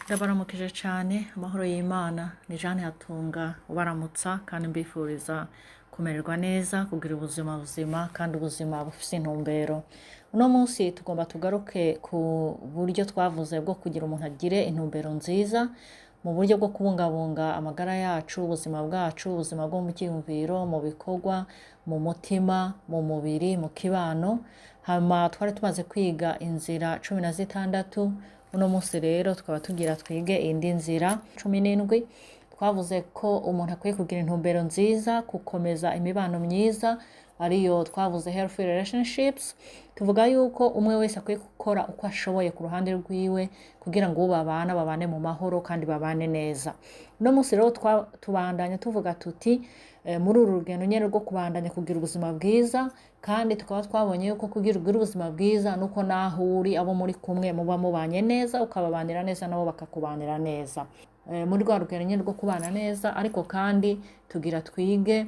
Ndabaramukije cyane amahoro y'Imana ni Jeanne Hatunga ubaramutsa kandi mbifuriza kumererwa neza kugira ubuzima buzima kandi ubuzima bufite intumbero. Uno munsi tugomba tugaruke ku buryo twavuze bwo kugira umuntu agire intumbero nziza mu buryo bwo kubungabunga amagara yacu, ubuzima bwacu, ubuzima bwo mu cyiyumviro, mu bikorwa, mu mutima, mu mubiri, mu kibano. Hama twari tumaze kwiga inzira 16. Uno munsi rero tukaba tugira twige indi nzira 17. Twavuze ko umuntu akwiye kugira intumbero nziza, gukomeza imibano myiza, ariyo twavuze healthy relationships. Tuvuga yuko umwe wese akwiye gukora uko ashoboye ku ruhande rwiwe kugira ngo babane mu mahoro kandi babane neza. Uno munsi rero tubandanya tuvuga tuti muri uru rugendo nyene rwo kubandanya kugira ubuzima bwiza, kandi tukaba twabonye yuko kugira ubuzima bwiza nuko naho uri abo muri kumwe muba mubanye neza, ukababanira neza nabo bakakubanira neza. Muri rwa rugendo nyene rwo kubana neza, ariko kandi tugira twige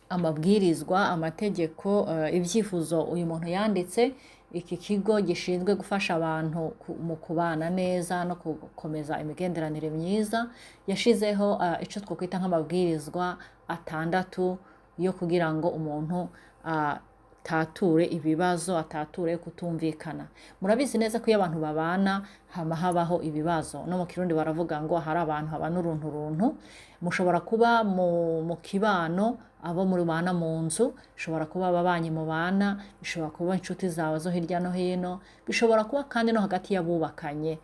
amabwirizwa, amategeko, ibyifuzo uyu muntu yanditse. Iki kigo gishinzwe gufasha abantu mu kubana neza no gukomeza imigenderanire myiza yashizeho ico twokwita nk'amabwirizwa 6 yo kugira ngo umuntu atature ibibazo, atature kutumvikana. Murabizi neza ko iyo abantu babana habaho ibibazo. No mu Kirundi baravuga ngo hari abantu habana uruntu. Mushobora kuba mu kibano, abo muri bana mu nzu, bishobora kuba ababanyi mu bana, bishobora kuba inshuti zawe zo hirya no hino, bishobora kuba kandi no hagati y'abubakanye.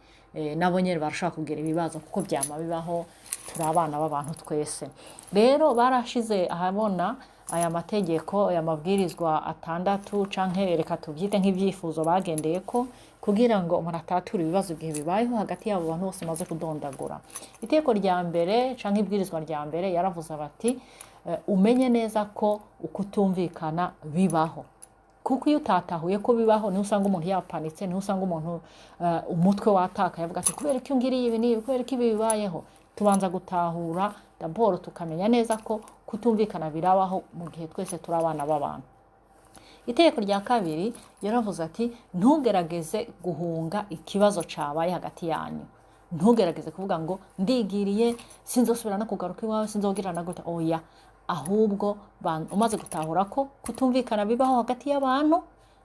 Nabo nyene barashobora kugira ibibazo kuko byama bibaho, turi abana b'abantu twese. Rero barashize ahabona aya mategeko, aya mabwirizwa 6 canke reka tubyite nk'ibyifuzo bagendeye ko kugira ngo umuntu atatura ibibazo igihe bibayeho hagati y'abo bantu bose maze kudondagura. Iteko rya mbere canke ibwirizwa rya mbere yaravuze bati umenye neza ko ukutumvikana bibaho. Kuko iyo utatahuye ko bibaho niho usanga umuntu yapanitse, niho usanga umuntu umutwe wataka yavuga ati kubera ko ngiriye ibi nibi, kubera ko ibi bibayeho. Tubanza gutahura d'abord tukamenya neza ko kutumvikana birabaho mu gihe twese turi abana b'abantu. Itegeko rya kabiri yaravuze ati ntugerageze guhunga ikibazo cabaye hagati yanyu. Ntugerageze kuvuga ngo ndigiriye sinzosubira no kugaruka iwawe, sinzogira na gute. Oya, ahubwo umaze gutahura ko kutumvikana bibaho hagati y'abantu,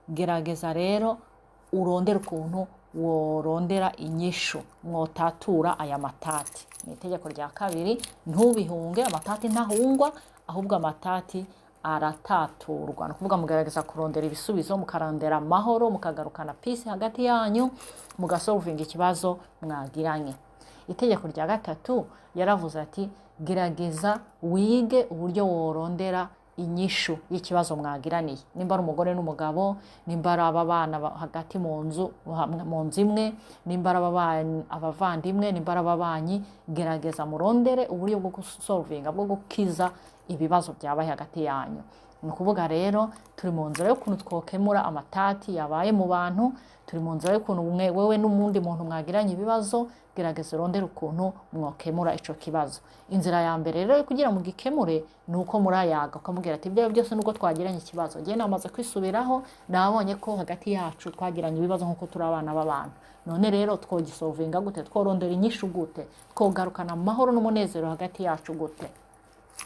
gerageza rero urondera ukuntu worondera inyishu mwotatura aya matati. Ni itegeko rya kabiri, ntubihunge. Amatati ntahungwa, ahubwo amatati arataturwa. Nukuvuga mugerageza kurondera ibisubizo, mukarondera amahoro, mukagarukana peace hagati yanyu, mugasolvinga ikibazo mwagiranye. Itegeko rya gatatu yaravuze ati gerageza wige uburyo worondera inyishu y'ikibazo mwagiraniye. Nimba ari umugore n'umugabo, nimba ari ababana hagati mu nzu imwe, nimba ari abavandimwe, nimba ari ababanyi, gerageza murondere uburyo bwo gusolvinga, bwo gukiza ibibazo byabaye hagati yanyu. Ni ukuvuga rero turi mu nzira y'ukuntu twokemura amatati yabaye mu bantu, turi mu nzira y'ukuntu wewe n'umundi muntu mwagiranye ibibazo, gerageza urondere ukuntu mwokemura ico kibazo. Inzira ya mbere rero kugira mu gikemure nuko murayaga, ukamubwira ati ibyo byose nuko twagiranye ikibazo, je namaze kwisubiraho, nabonye ko hagati yacu twagiranye ibibazo nkuko turi abana b'abantu. None rero twogisolvinga gute, tworondera inyishu gute, twogarukana amahoro n'umunezero hagati yacu gute.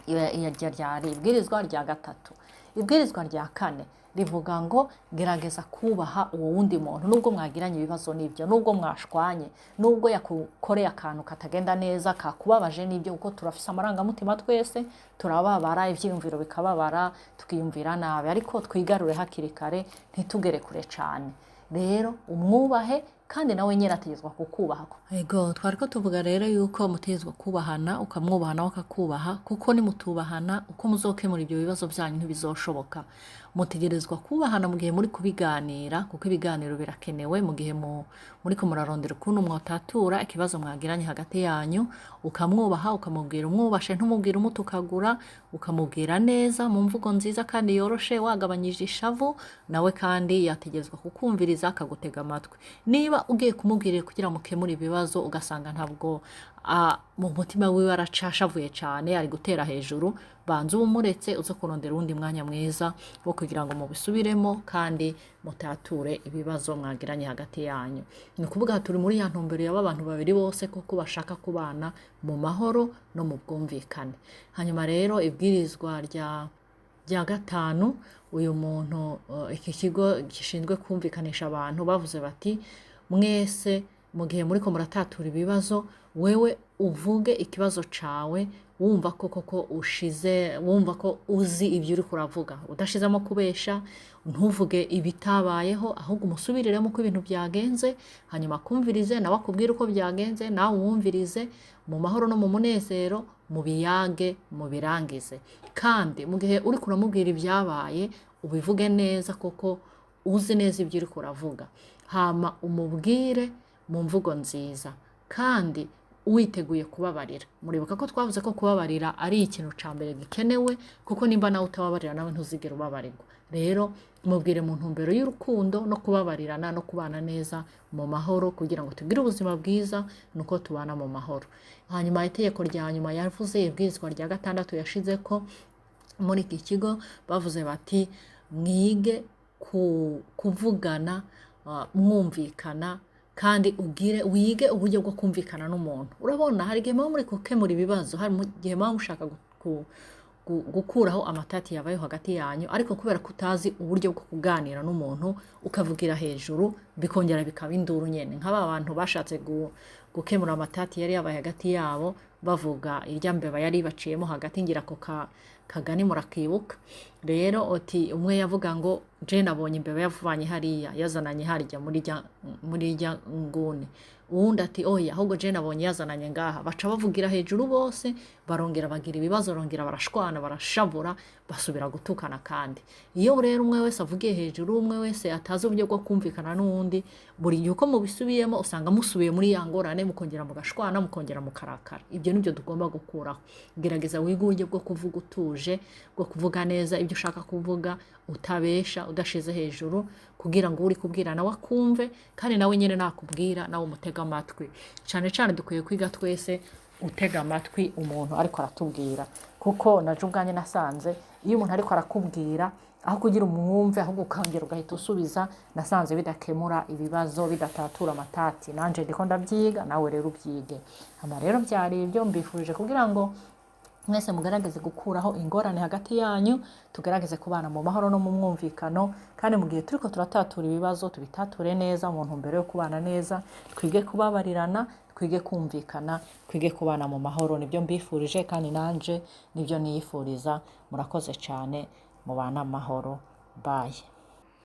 Iyo ryari ibwirizwa rya gatatu. Ibwirizwa rya kane rivuga ngo gerageza kubaha uwo wundi muntu nubwo mwagiranye ibibazo n'ibyo, nubwo mwashwanye, nubwo yakukoreye akantu katagenda neza, kakubabaje n'ibyo, kuko turafise amarangamutima twese, turababara, ivyiyumviro bikababara, tukiyumvira nabi, ariko twigarure hakiri kare, ntitugere kure cane. Rero umwubahe kandi nawe nyene ategezwa kukubaha. Ego twariko tuvuga rero yuko mutegezwa kubahana, ukamwubahana wakakubaha, kuko nimutubahana uko muzokemura ibyo bibazo byanyu ntibizoshoboka. Mutegerezwa kubahana mu gihe muri kubiganira, kuko ibiganiro birakenewe mu gihe muri ko murarondera ukuntu mwotatura ikibazo mwagiranye hagati yanyu. Ukamwubaha, ukamubwira umwubashe, ntumubwira umutukagura, ukamubwira neza mu mvugo nziza kandi yoroshe, wagabanyije ishavu, nawe kandi yategezwa kukumviriza akagutega amatwi. Niba ugiye kumubwirira kugira mukemura ibibazo ugasanga ntabwo mu mutima wiwe aracashavuye cyane, ari gutera hejuru, banza umuretse uze kurondera uwundi mwanya mwiza wo kugira ngo mubisubiremo kandi mutature ibibazo mwagiranye hagati yanyu. Ni ukuvuga turi muri ya ntumbero y'aba bantu babiri bose koko bashaka kubana mu mahoro no mu bwumvikane. Hanyuma rero ibwirizwa rya gatanu, uyu muntu iki kigo gishinzwe kumvikanisha abantu bavuze bati mwese mu gihe muri ko muratatura ibibazo, wewe uvuge ikibazo cawe wumva ko koko ushize, wumva ko uzi ibyo uri kuravuga, udashizemo kubesha, ntuvuge ibitabayeho, ahubwo umusubiriremo ko ibintu byagenze, hanyuma kumvirize nawe akubwire uko byagenze, nawe wumvirize mu mahoro no mu munezero, mu biyage mu birangize. Kandi mu gihe uri kuramubwira ibyabaye, ubivuge neza koko uzi neza ibyo uri kuravuga, hama umubwire mu mvugo nziza kandi witeguye kubabarira. Muribuka ko twavuze ko kubabarira ari ikintu ca mbere gikenewe, kuko nimba nawe utababarira nawe ntuzigera ubabarirwa. Rero mubwire mu ntumbero y'urukundo no kubabarirana no kubana neza mu mahoro, kugira ngo tugire ubuzima bwiza nuko tubana mu mahoro. Hanyuma itegeko rya nyuma yavuze, ibwirizwa rya gatandatu yashize ko muri iki kigo bavuze bati mwige kuvugana mwumvikana kandi wige uburyo bwo kumvikana n'umuntu. Urabona hari igihe muba muri gukemura ibibazo, hari igihe muba mushaka gukuraho amatati yabayeho hagati yanyu, ariko kubera ko utazi uburyo bwo kuganira n'umuntu ukavugira hejuru, bikongera bikaba induru nyene. Nk'aba bantu bashatse gukemura amatati yari yabaye hagati yabo bavuga irya mbeba yari baciyemo hagati, ngira ko kagani murakibuka. Rero oti umwe yavuga ngo je nabonye imbeba yavanye hariya yazananye harya muri rya ngune, uwundi ati oya ahubwo je nabonye yazananye ngaha. Baca bavugira hejuru bose, barongera bagira ibibazo, barongera barashwana, barashavura, basubira gutukana. Kandi iyo rero umwe wese avugiye hejuru, umwe wese atazi uburyo bwo kumvikana n'uwundi, buri gihe uko mubisubiyemo usanga musubiye muri ya ngorane, mukongera mugashwana, mukongera mukarakara. Ibyo nibyo tugomba gukuraho. Gerageza wige uburyo bwo kuvuga utuje, bwo kuvuga neza ibyo ushaka kuvuga, utabesha, udashize hejuru, kugira ngo uri kubwira nawe akumve, kandi nawe nyine nakubwira nawe umutega amatwi. Cyane cyane dukwiye kwiga twese utega amatwi umuntu ariko aratubwira, kuko naje ubwanjye nasanze iyo umuntu ariko arakubwira, aho kugira umwumve ahubwo ukongera ugahita usubiza, nasanze bidakemura ibibazo, bidatatura amatati. Nanje ndiko ndabyiga, nawe rero ubyige. Hama rero byari ibyo mbifurije kugira ngo mwese mugaragaze gukuraho ingorane hagati yanyu, tugaragaze kubana mu mahoro no mu mwumvikano, kandi mu gihe turiko turatatura ibibazo tubitature neza mu ntumbero yo kubana neza, twige kubabarirana, twige kumvikana, twige kubana mu mahoro. Nibyo mbifurije kandi nanje nibyo niyifuriza. Murakoze cyane, mubana amahoro. Bye.